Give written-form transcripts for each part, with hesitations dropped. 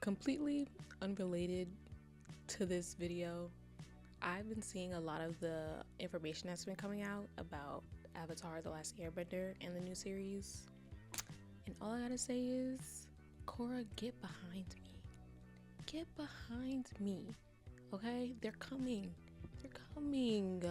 Completely unrelated to this video, I've been seeing a lot of the information that's been coming out about Avatar: The Last Airbender and the new series. And all I gotta say is, Korra, get behind me. Get behind me. Okay? They're coming. They're coming.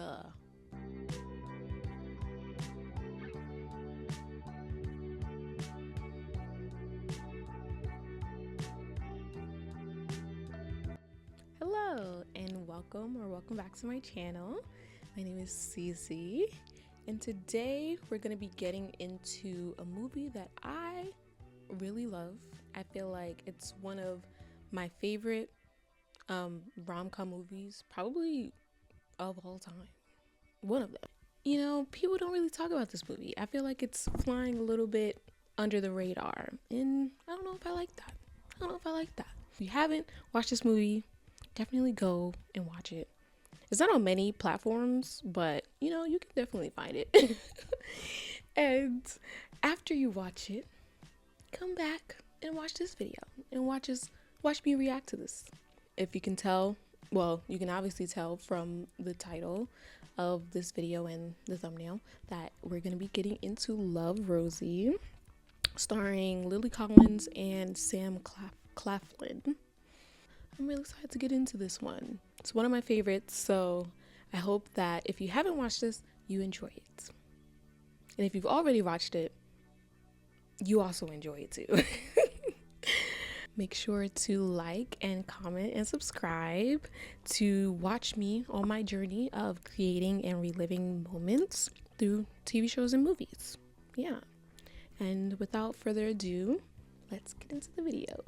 Hello and welcome back to my channel. My name is Cece, and today we're going to be getting into a movie that I really love. I feel like it's one of my favorite rom-com movies, probably of all time. One of them. People don't really talk about this movie. I feel like it's flying a little bit under the radar, and I don't know if I like that. If you haven't watched this movie, definitely go and watch it. It's not on many platforms, but you can definitely find it. And after you watch it, come back and watch this video and watch me react to this. If you can tell, well, you can obviously tell from the title of this video and the thumbnail that we're going to be getting into Love, Rosie, starring Lily Collins and Sam Claflin. I'm really excited to get into this one. It's one of my favorites, so I hope that if you haven't watched this, you enjoy it. And if you've already watched it, you also enjoy it too. Make sure to like and comment and subscribe to watch me on my journey of creating and reliving moments through TV shows and movies. Yeah. And without further ado, let's get into the video.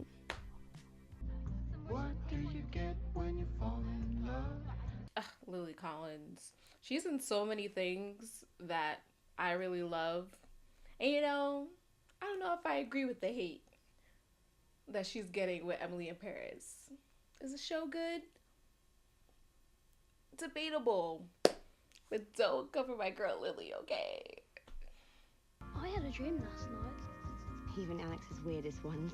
What do you get when you fall in love? Lily Collins. She's in so many things that I really love. And I don't know if I agree with the hate that she's getting with Emily in Paris. Is the show good? Debatable. But don't cover my girl Lily, okay? I had a dream last night. Even Alex's weirdest ones.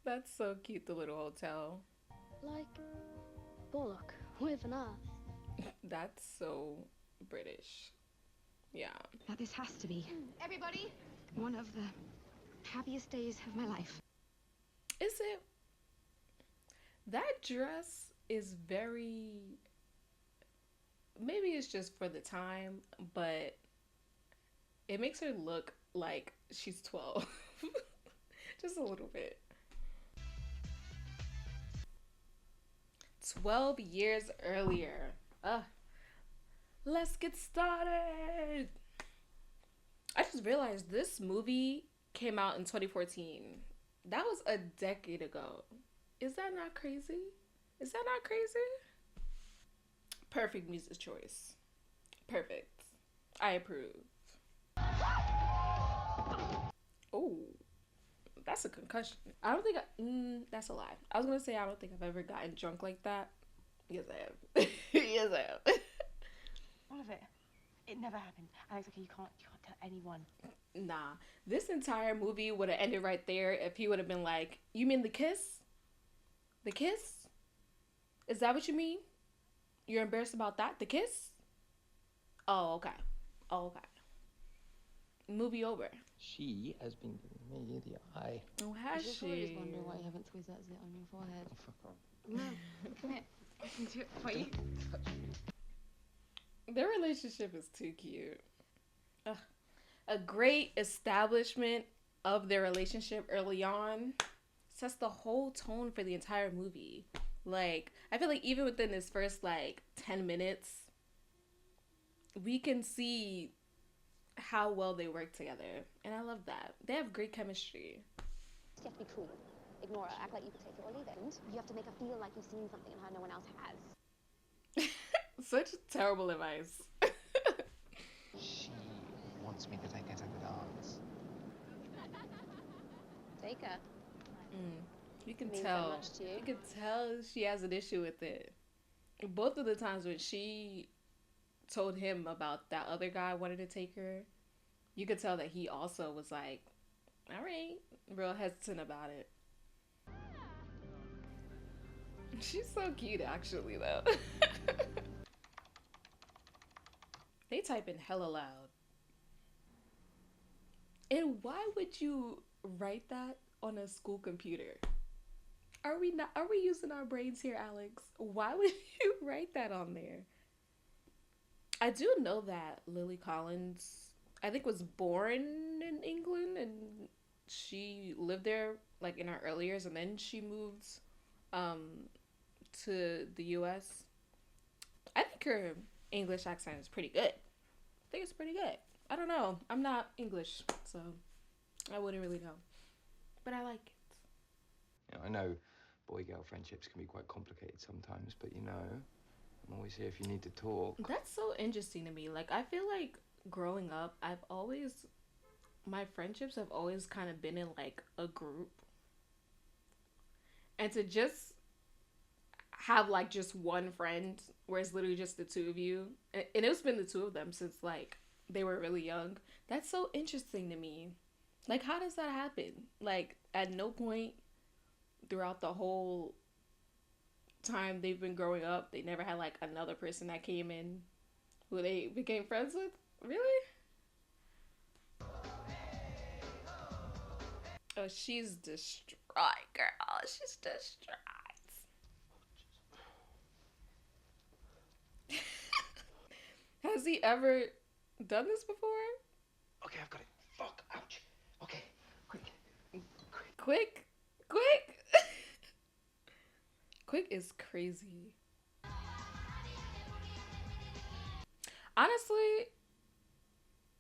That's so cute, the little hotel. Like Bollock with an earth. That's so British. Yeah. Now this has to be, everybody, one of the happiest days of my life. Is it? That dress is very... Maybe it's just for the time, but it makes her look like she's 12. Just a little bit. 12 years earlier. Let's get started. I just realized this movie came out in 2014. That was a decade ago. Is that not crazy? Perfect music choice. Perfect. I approve. Oh, that's a concussion. I don't think that's a lie. I was gonna say I don't think I've ever gotten drunk like that. Yes, I have. Yes, I have. All of it. It never happened. Alex, okay, you can't tell anyone. Nah, this entire movie would have ended right there if he would have been like, "You mean the kiss? The kiss? Is that what you mean? You're embarrassed about that? The kiss? Oh, okay. Movie over." She has been giving me the eye. Oh, has Just she? wondering why you haven't squeezed that zit on your forehead. Oh, fuck off. No, come here. I can do it for you. Their relationship is too cute. Ugh. A great establishment of their relationship early on sets the whole tone for the entire movie. Like, I feel like even within this first 10 minutes, we can see how well they work together, and I love that. They have great chemistry. You have to be cool. Ignore her. Act like you could take it or leave it. And you have to make her feel like you've seen something in her no one else has. Such terrible advice. She wants me to take her to the dance. Take her. You can Means that tell. much to you? You can tell she has an issue with it. Both of the times when she told him about that other guy wanted to take her, you could tell that he also was like, All right. Real hesitant about it. She's so cute, actually, though. They type in hella loud. And why would you write that on a school computer? Are we using our brains here, Alex? Why would you write that on there? I do know that Lily Collins, I think, was born in England, and she lived there like in her early years, and then she moved to the US. I think her English accent is pretty good. I think it's pretty good. I don't know. I'm not English, so I wouldn't really know. But I like it. You know, I know boy-girl friendships can be quite complicated sometimes, but you know, I'm always here if you need to talk. That's so interesting to me. Like, I feel like growing up, my friendships have always kind of been in like a group. And to just have like just one friend where it's literally just the two of you, and it's been the two of them since like they were really young. That's so interesting to me. Like, how does that happen? Like, at no point throughout the whole time they've been growing up, they never had like another person that came in who they became friends with? Really? Oh, she's distraught, girl. She's distraught. Has he ever done this before? Okay, I've got it. Fuck, ouch. Okay, quick. Quick? Quick is crazy. Honestly,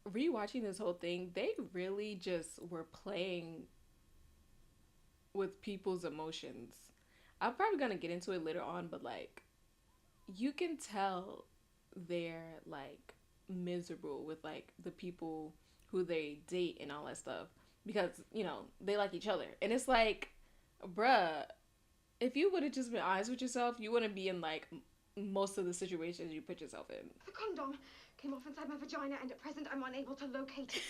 rewatching this whole thing, they really just were playing with people's emotions. I'm probably gonna get into it later on, but like, you can tell they're like miserable with like the people who they date and all that stuff, because you know they like each other, and it's like, bruh, if you would have just been honest with yourself, you wouldn't be in like most of the situations you put yourself in. The condom came off inside my vagina, and at present I'm unable to locate it.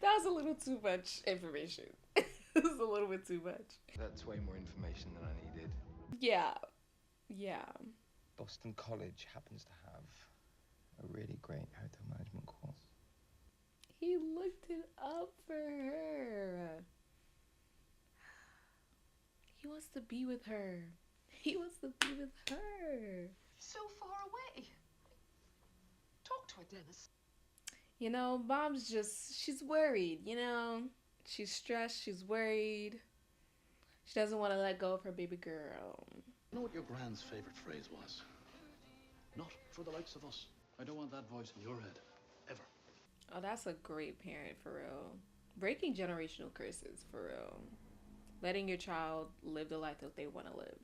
That was a little too much information. It was a little bit too much. That's way more information than I needed. Yeah. Boston College happens to have a really great hotel management course. He looked it up for her. He wants to be with her. He wants to be with her. So far away. Talk to her, Dennis. You know, Mom's she's worried, you know? She's stressed, she's worried. She doesn't want to let go of her baby girl. You know what your grand's favourite phrase was? Not for the likes of us. I don't want that voice in your head. Ever. Oh, that's a great parent, for real. Breaking generational curses, for real. Letting your child live the life that they want to live.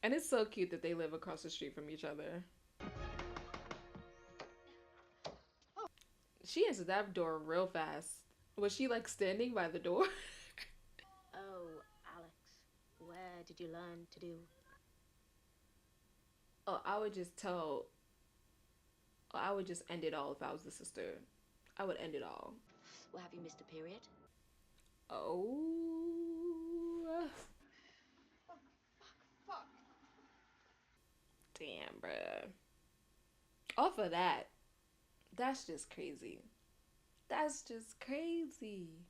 And it's so cute that they live across the street from each other. She answered that door real fast. Was she like standing by the door? Oh, Alex, where did you learn to do? Oh, I would just end it all if I was the sister. I would end it all. Well, have you missed a period? Oh. Fuck. Damn, bruh. Off of that, that's just crazy. That's just crazy.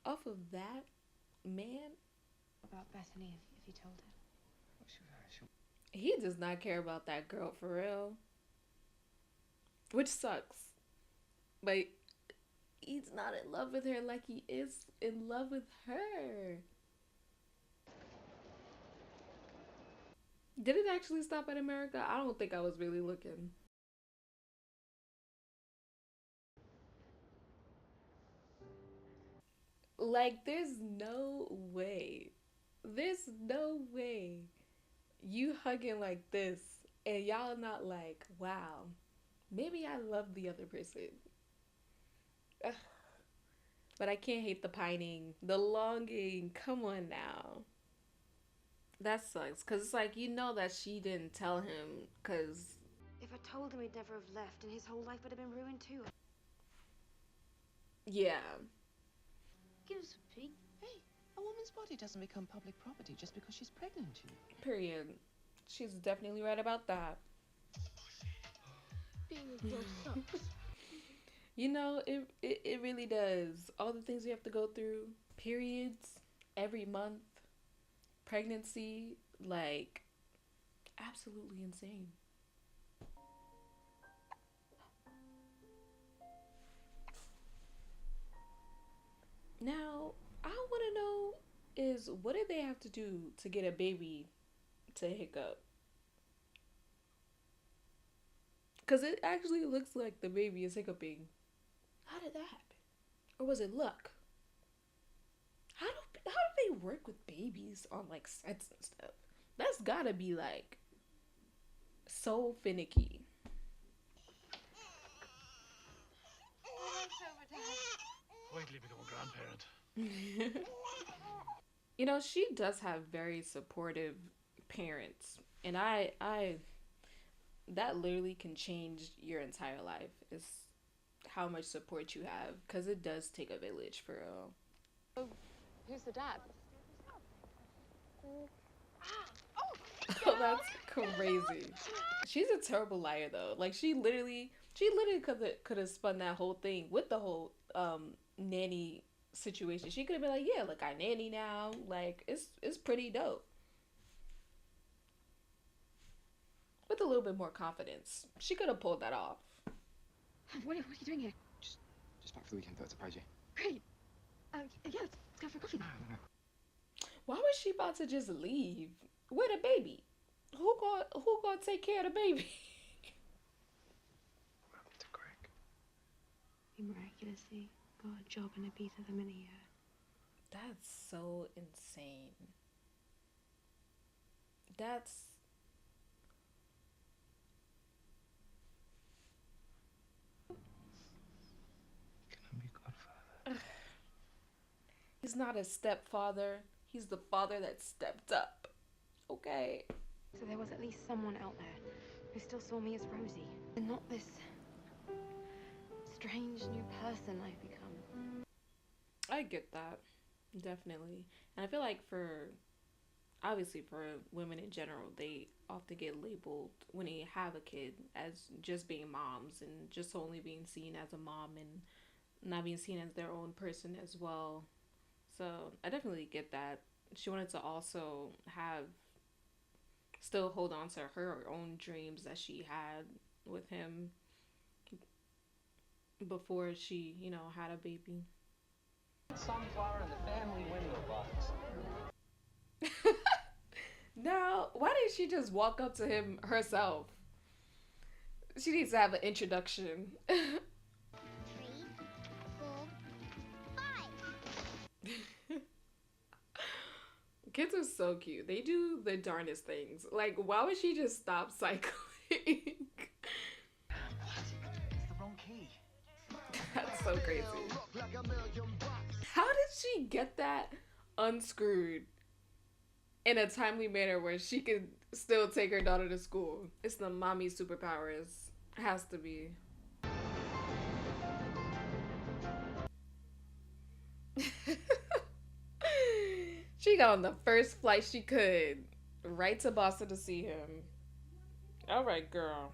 Off of that, man. About Bethany, if you told her. He does not care about that girl, for real. Which sucks. But he's not in love with her like he is in love with her. Did it actually stop at America? I don't think I was really looking. Like, there's no way you hugging like this and y'all not like, wow, maybe I love the other person. Ugh. But I can't hate the pining, the longing. Come on now. That sucks, because it's like, you know that she didn't tell him because If I told him, he'd never have left, and his whole life would have been ruined too. Yeah. Give us a peek. Hey, a woman's body doesn't become public property just because she's pregnant, you know. Period. She's definitely right about that. Being a girl sucks. You know, it really does. All the things you have to go through, periods, every month, pregnancy, like, absolutely insane. Now, I want to know is what did they have to do to get a baby to hiccup? Because it actually looks like the baby is hiccuping. How did that happen? Or was it luck? How do they work with babies on like sets and stuff? That's gotta be like so finicky. Wait till you become a grandparent. You know, she does have very supportive parents, and I that literally can change your entire life. Is how much support you have, because it does take a village for real. Oh, who's the dad? Oh, that's crazy. She's a terrible liar though. Like she literally could have spun that whole thing with the whole nanny situation. She could have been like, yeah, look, I nanny now. Like it's pretty dope. With a little bit more confidence, she could have pulled that off. What are you doing here? Just back for the weekend, thought I'd surprise you. Great. Yeah, let's go for coffee. No. Why was she about to just leave with a baby? Who gonna take care of the baby? What happened to Greg? He miraculously got a job in Ibiza the minute year. That's so insane. That's Can I be godfather? he's not a stepfather. He's the father that stepped up. Okay. So there was at least someone out there who still saw me as Rosie, and not this strange new person I've become. I get that. Definitely. And I feel like obviously for women in general, they often get labeled when they have a kid as just being moms and just only being seen as a mom and not being seen as their own person as well. So I definitely get that. She wanted to also still hold on to her own dreams that she had with him before she, had a baby. Sunflower in the family window box. Now, why didn't she just walk up to him herself? She needs to have an introduction. 3, 4, 5. Kids are so cute. They do the darndest things. Like, why would she just stop cycling? It's the wrong key. That's so crazy. How did she get that unscrewed in a timely manner where she could still take her daughter to school? It's the mommy superpowers. Has to be. She got on the first flight she could, right to Boston to see him. All right, girl.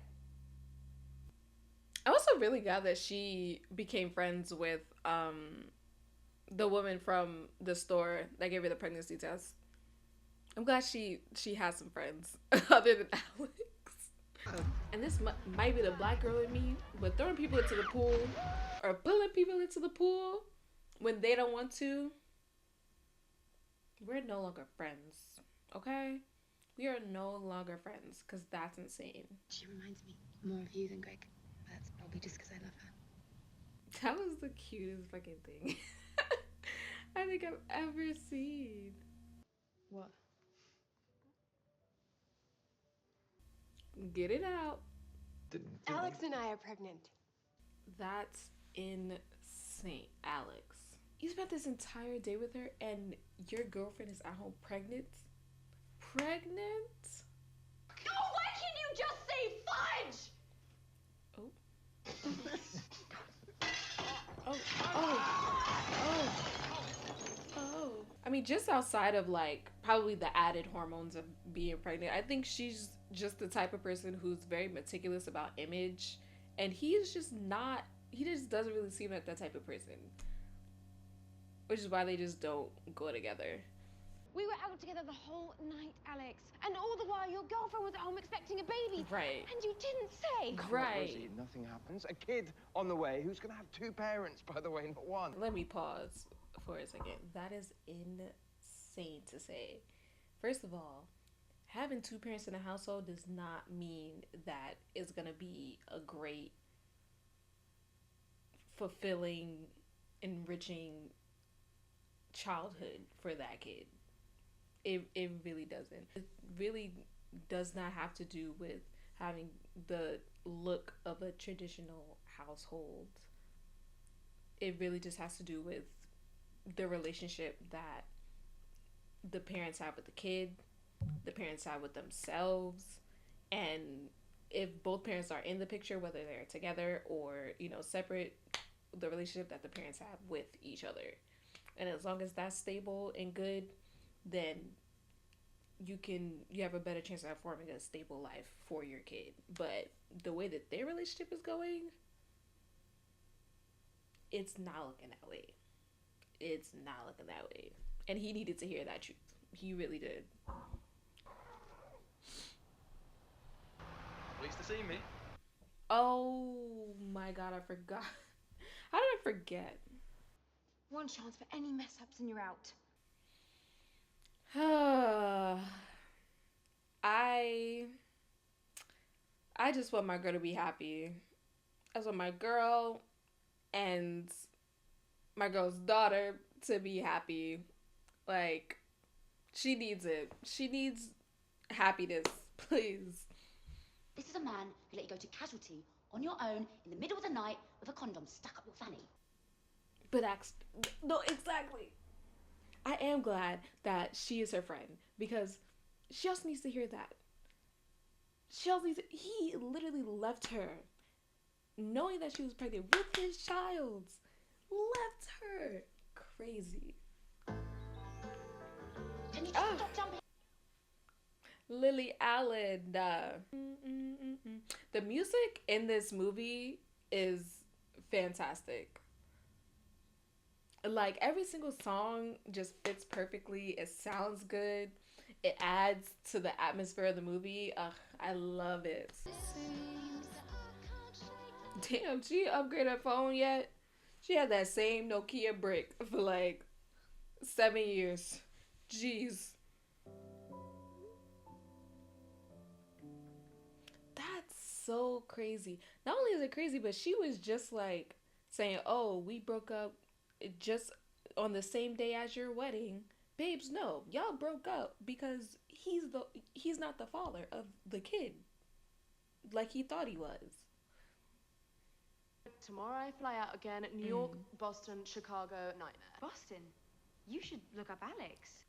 I also really glad that she became friends with the woman from the store that gave her the pregnancy test. I'm glad she has some friends other than Alex. And this might be the black girl in me, but throwing people into the pool or pulling people into the pool when they don't want to, we're no longer friends, okay? We are no longer friends, because that's insane. She reminds me more of you than Greg. That's probably just because I love her. That was the cutest fucking thing I think I've ever seen. What? Get it out. Alex and I are pregnant. That's insane, Alex. You spent this entire day with her and your girlfriend is at home pregnant? Pregnant? Oh, why can't you just say fudge? Oh, oh, oh. I mean, just outside of like probably the added hormones of being pregnant, I think she's just the type of person who's very meticulous about image, and he's just not. He just doesn't really seem like that type of person, which is why they just don't go together. We were out together the whole night, Alex. And all the while, your girlfriend was at home expecting a baby. Right. And you didn't say. Come on, Right. Rosie, nothing happens. A kid on the way who's going to have two parents, by the way, not one. Let me pause for a second. That is insane to say. First of all, having two parents in a household does not mean that it's going to be a great, fulfilling, enriching childhood for that kid. It really doesn't. It really does not have to do with having the look of a traditional household. It really just has to do with the relationship that the parents have with the kid, the parents have with themselves, and if both parents are in the picture, whether they're together or, you know, separate, the relationship that the parents have with each other. And as long as that's stable and good, then you have a better chance of forming a stable life for your kid. But the way that their relationship is going, it's not looking that way. It's not looking that way. And he needed to hear that truth. He really did. Pleased to see me. Oh my god, I forgot. How did I forget? One chance for any mess ups and you're out. I just want my girl to be happy. I just want my girl and my girl's daughter to be happy. Like, she needs it. She needs happiness, please. This is a man who let you go to casualty on your own in the middle of the night with a condom stuck up your fanny. But no, exactly. I am glad that she is her friend, because she also needs to hear that. He literally left her knowing that she was pregnant with his child. Left her. Crazy. Can you just stop jumping? Lily Allen. The music in this movie is fantastic. Like, every single song just fits perfectly. It sounds good. It adds to the atmosphere of the movie. Ugh, I love it. Damn, she upgraded her phone yet? She had that same Nokia brick for like 7 years. Jeez. That's so crazy. Not only is it crazy, but she was just like saying, oh, we broke up just on the same day as your wedding. Babes, no, y'all broke up because he's not the father of the kid like he thought he was. Tomorrow I fly out again. New York, Boston, Chicago, nightmare. Boston? You should look up Alex.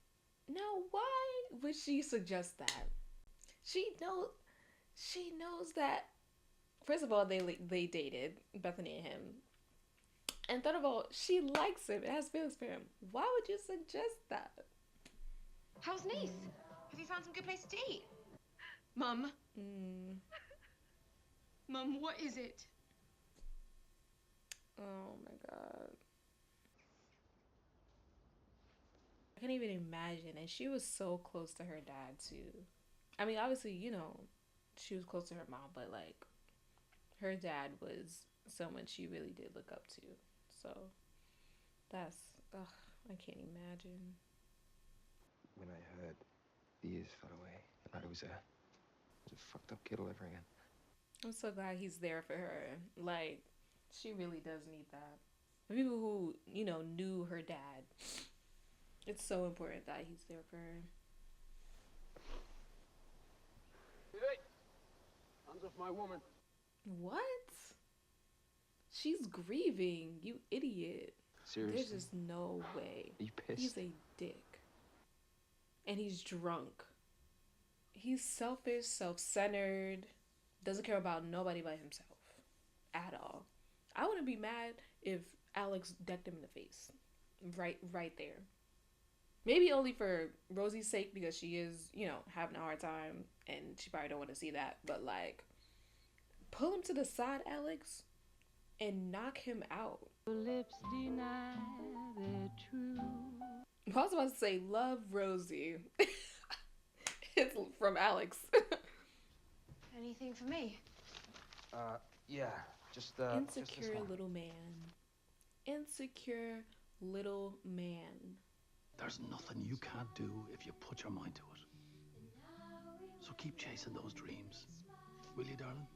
Now, why would she suggest that? She knows that, first of all, they dated, Bethany and him. And third of all, she likes him and has feelings for him. Why would you suggest that? How's Nice? Have you found some good places to eat? Mum? Mum, what is it? Oh my god. I can't even imagine. And she was so close to her dad too. I mean, obviously, you know, she was close to her mom, but like, her dad was someone she really did look up to. So that's, I can't imagine. When I heard the years fell away, and I was a fucked up kid all over again. I'm so glad he's there for her. Like, she really does need that. The people who, you know, knew her dad, it's so important that he's there for her. Hey! Hands off my woman. What? She's grieving, you idiot. Seriously? There's just no way. Are you pissed? He's a dick. And he's drunk. He's selfish, self-centered, doesn't care about nobody but himself. At all. I wouldn't be mad if Alex decked him in the face. Right there. Maybe only for Rosie's sake, because she is, you know, having a hard time and she probably don't want to see that. But like, pull him to the side, Alex, and knock him out. Lips deny the truth. I was about to say, love Rosie. It's from Alex. Anything for me? Yeah, just Insecure this one. little man. Insecure little man. There's nothing you can't do if you put your mind to it. So keep chasing those dreams. Will you, darling?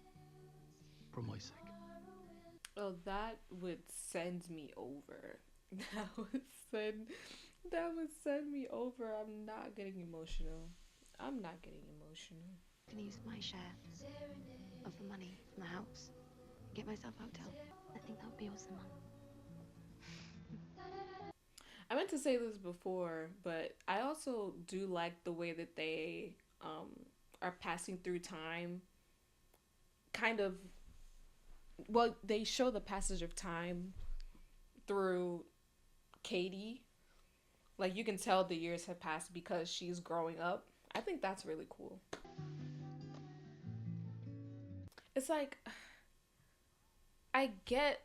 For my sake. Oh, that would send me over. That would send me over. I'm not getting emotional. I'm not getting emotional. I'm gonna use my share of the money from the house. Get myself a hotel. I think that would be awesome, Mum. I meant to say this before, but I also do like the way that they are passing through time. Kind of, well, they show the passage of time through Katie. Like, you can tell the years have passed because she's growing up. I think that's really cool. It's like, I get,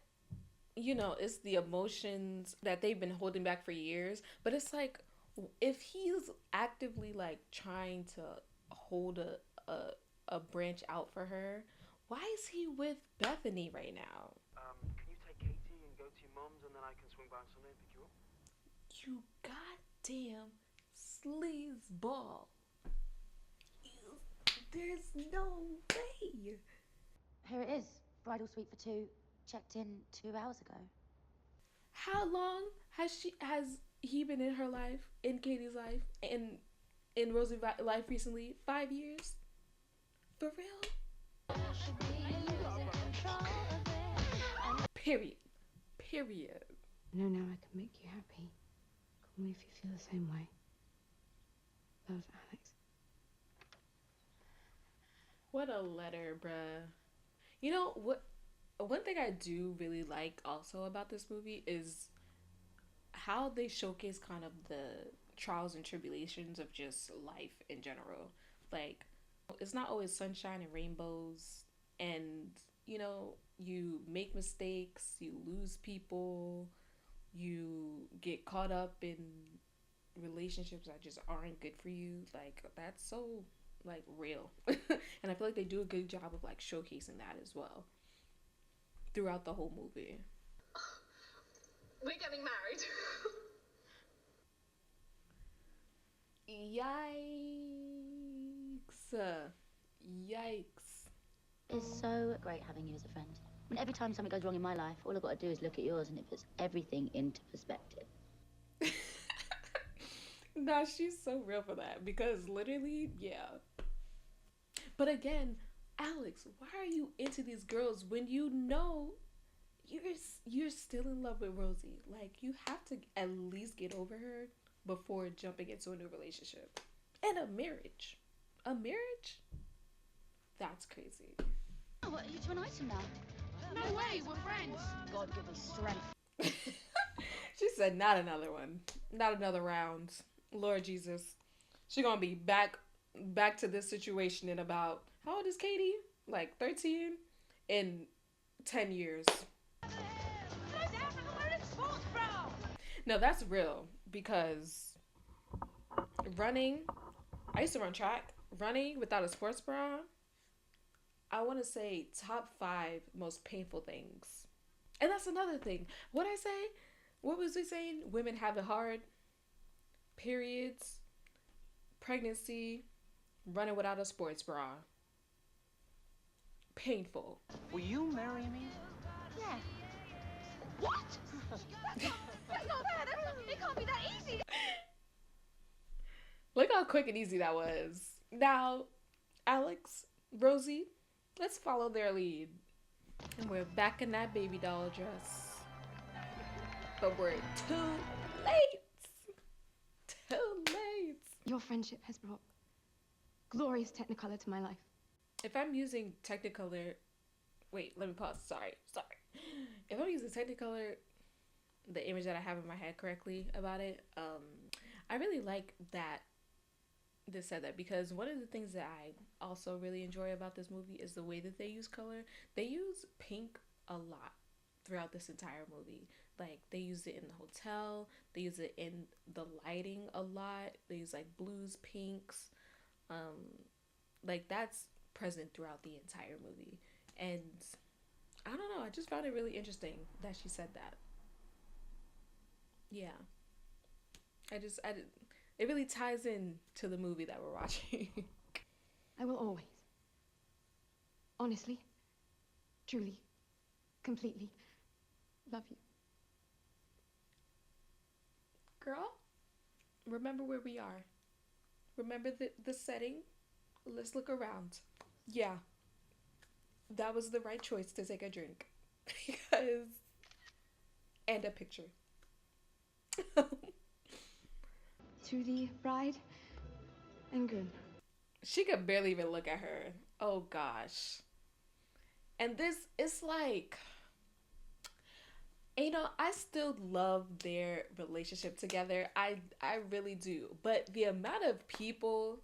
you know, it's the emotions that they've been holding back for years, but it's like, if he's actively like trying to hold a branch out for her, why is he with Bethany right now? Can you take Katie and go to your mum's, and then I can swing by on Sunday and pick you up? You goddamn sleazeball. There's no way. Here it is. Bridal suite for two. Checked in 2 hours ago. How long has he been in her life, in Katie's life, and in Rosie's life recently? 5 years? For real? Period. I know now I can make you happy. Call me if you feel the same way. Love, Alex. What a letter, bruh. You know what? One thing I do really like also about this movie is how they showcase kind of the trials and tribulations of just life in general. Like, it's not always sunshine and rainbows, and, you know, you make mistakes, you lose people, you get caught up in relationships that just aren't good for you. Like, that's so, like, real. And I feel like they do a good job of, like, showcasing that as well throughout the whole movie. We're getting married. Yikes. It's so great having you as a friend. I mean, every time something goes wrong in my life, all I've got to do is look at yours and it puts everything into perspective. Nah, she's so real for that, because literally, yeah. But again, Alex, why are you into these girls when you know you're still in love with Rosie? Like, you have to at least get over her before jumping into a new relationship. And a marriage. A marriage? That's crazy. Oh, what, are you to an item now? No way, we're friends. God give us strength. She said, not another one. Not another round. Lord Jesus. She gonna be back to this situation in about, how old is Katie? Like 13? In 10 years. No, that's real, because running, I used to run track. Running without a sports bra, I want to say top 5 most painful things. And that's another thing. What I say? What was we saying? Women have it hard. Periods, pregnancy, running without a sports bra. Painful. Will you marry me? Yeah. What? That's not fair. It can't be that easy. Look how quick and easy that was. Now, Alex, Rosie, let's follow their lead. And we're back in that baby doll dress. But we're too late. Too late. Your friendship has brought glorious technicolor to my life. If I'm using Technicolor, wait, let me pause. Sorry. if I'm using Technicolor, the image that I have in my head correctly about it, I really like that this said that, because one of the things that I also really enjoy about this movie is the way that they use color. They use pink a lot throughout this entire movie. Like, they use it in the hotel, they use it in the lighting a lot, they use like blues, pinks, like that's present throughout the entire movie. And I don't know, I just found it really interesting that she said that. Yeah, it really ties in to the movie that we're watching. I will always, honestly, truly, completely love you. Girl, remember where we are. Remember the setting. Let's look around. Yeah, that was the right choice to take a drink. Because, and a picture. To the bride and groom. She could barely even look at her. Oh gosh. And this, it's like, you know, I still love their relationship together. I really do. But the amount of people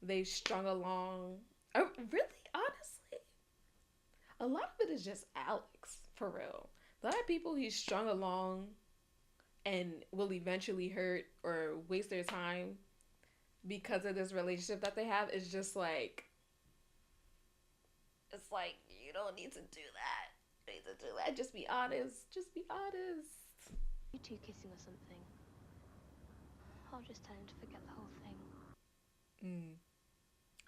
they've strung along, really, honestly, a lot of it is just Alex, for real. A lot of people he's strung along and will eventually hurt or waste their time because of this relationship that they have is just like, it's like, you don't need to do that. You need to do that. Just be honest. Just be honest. You two kissing or something. I'll just tell him to forget the whole thing.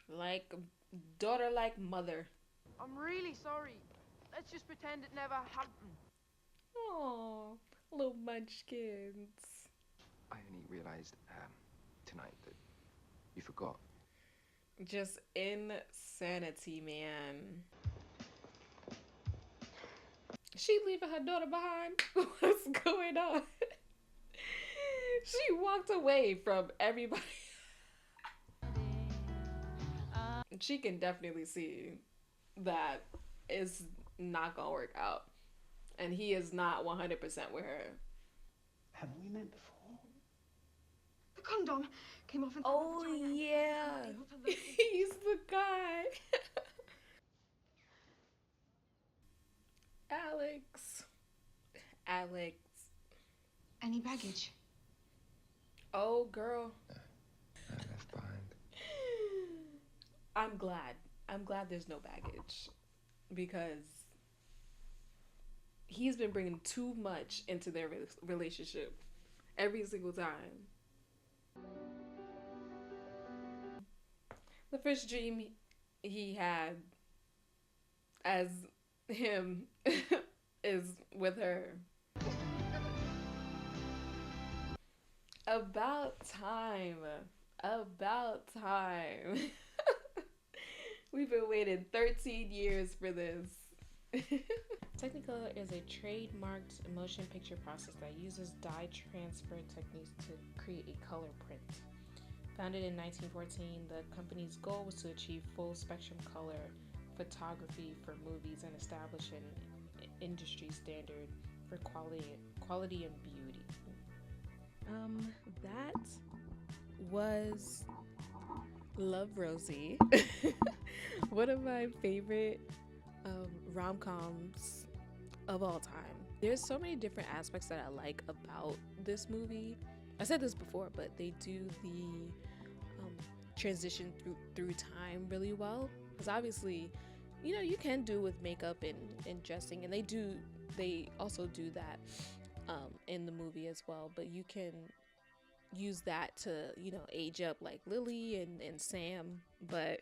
Like daughter, like mother. I'm really sorry. Let's just pretend it never happened. Oh, little munchkins. I only realized tonight that you forgot. Just insanity, man. She leaving her daughter behind? What's going on? She walked away from everybody. She can definitely see that it's not gonna work out. And he is not 100% with her. Have we met before? The condom came off and oh yeah, he's the guy. Alex. Any baggage? Oh girl, I left behind. I'm glad there's no baggage, because he's been bringing too much into their relationship every single time. The first dream he had as him is with her. About time. We've been waiting 13 years for this. Technicolor is a trademarked motion picture process that uses dye transfer techniques to create a color print. Founded in 1914, the company's goal was to achieve full spectrum color photography for movies and establish an industry standard for quality and beauty. That was Love, Rosie. One of my favorite rom-coms of all time. There's so many different aspects that I like about this movie. I said this before, but they do the transition through time really well, because obviously, you know, you can do with makeup and dressing, and they also do that in the movie as well, but you can use that to, you know, age up like Lily and Sam, but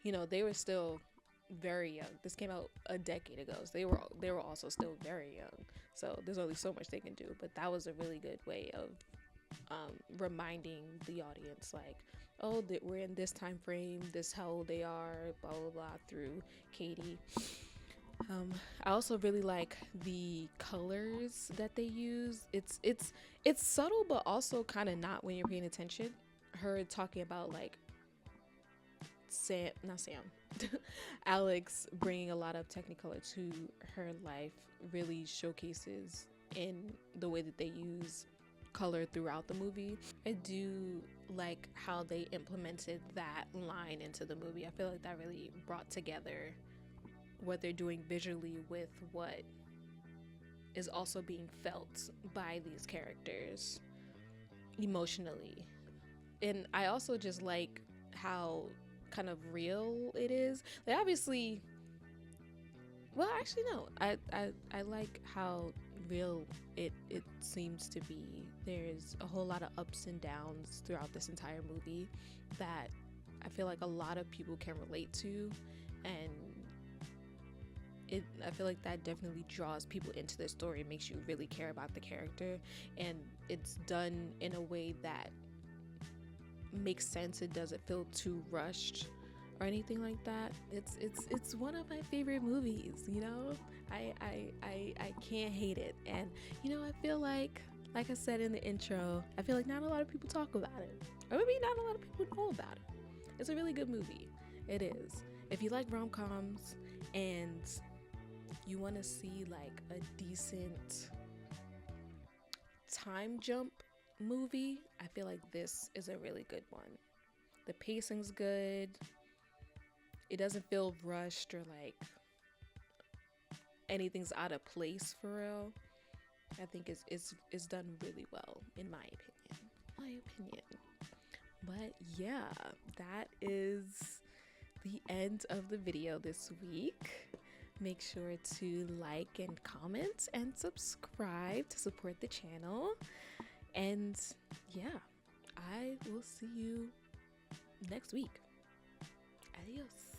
you know, they were still very young. This came out a decade ago, so they were also still very young, so there's only so much they can do. But that was a really good way of reminding the audience, like, oh, that we're in this time frame, this how old they are, blah blah blah, through Katie. I also really like the colors that they use. It's subtle, but also kind of not when you're paying attention. Her talking about like Alex bringing a lot of Technicolor to her life really showcases in the way that they use color throughout the movie. I do like how they implemented that line into the movie. I feel like that really brought together what they're doing visually with what is also being felt by these characters emotionally. And I also just like how kind of real it is. Like, obviously, well, actually no, I like how real it seems to be. There's a whole lot of ups and downs throughout this entire movie that I feel like a lot of people can relate to, and I feel like that definitely draws people into the story. It makes you really care about the character, and it's done in a way that makes sense. It doesn't feel too rushed or anything like that. It's one of my favorite movies, you know. I can't hate it. And you know, I feel like I said in the intro, I feel like not a lot of people talk about it, or maybe not a lot of people know about it. It's a really good movie. It is. If you like rom-coms and you want to see like a decent time jump movie, I feel like this is a really good one. The pacing's good. It doesn't feel rushed or like anything's out of place for real. I think it's done really well in my opinion. But yeah, that is the end of the video this week. Make sure to like and comment and subscribe to support the channel. And yeah, I will see you next week. Adios.